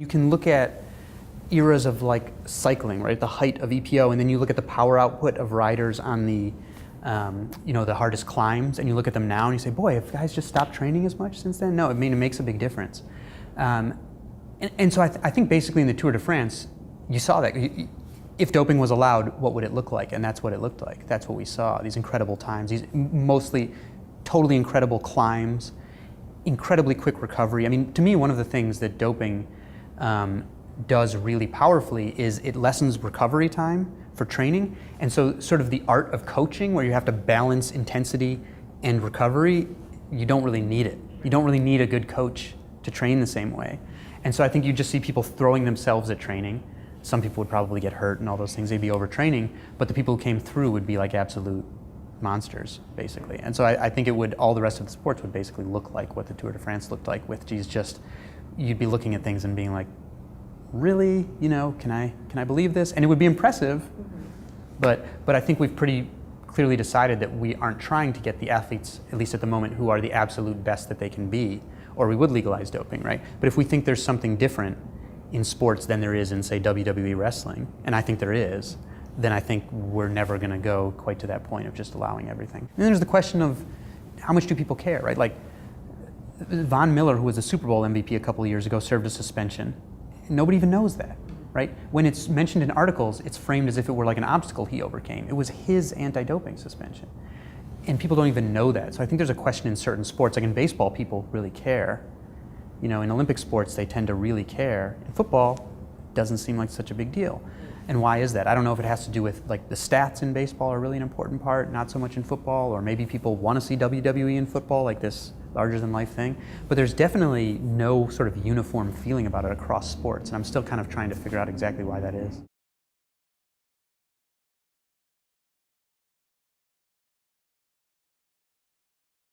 You can look at eras of like cycling, right? The height of EPO, and then you look at the power output of riders on the, the hardest climbs, and you look at them now and you say, boy, have guys just stopped training as much since then? No, I mean, it makes a big difference. And so I think basically in the Tour de France, you saw that. If doping was allowed, what would it look like? And that's what it looked like. That's what we saw, these incredible times, these mostly totally incredible climbs, incredibly quick recovery. I mean, to me, one of the things that doping does really powerfully is it lessens recovery time for training. And so sort of the art of coaching, where you have to balance intensity and recovery, you don't really need it. You don't really need a good coach to train the same way. And so I think you just see people throwing themselves at training. Some people would probably get hurt and all those things, they'd be overtraining, but the people who came through would be like absolute monsters, basically. And so I think all the rest of the sports would basically look like what the Tour de France looked like, with you'd be looking at things and being like, really, can I believe this? And it would be impressive, but I think we've pretty clearly decided that we aren't trying to get the athletes, at least at the moment, who are the absolute best that they can be, or we would legalize doping, right? But if we think there's something different in sports than there is in, say, WWE wrestling, and I think there is, then I think we're never going to go quite to that point of just allowing everything. And then there's the question of how much do people care, right? Like Von Miller, who was a Super Bowl MVP a couple of years ago, served a suspension. Nobody even knows that, right? When it's mentioned in articles, it's framed as if it were like an obstacle he overcame. It was his anti-doping suspension. And people don't even know that. So I think there's a question in certain sports, like in baseball, people really care. In Olympic sports, they tend to really care. In football, doesn't seem like such a big deal. And why is that? I don't know if it has to do with like the stats in baseball are really an important part, not so much in football, or maybe people want to see WWE in football, like this larger than life thing. But there's definitely no sort of uniform feeling about it across sports, and I'm still kind of trying to figure out exactly why that is.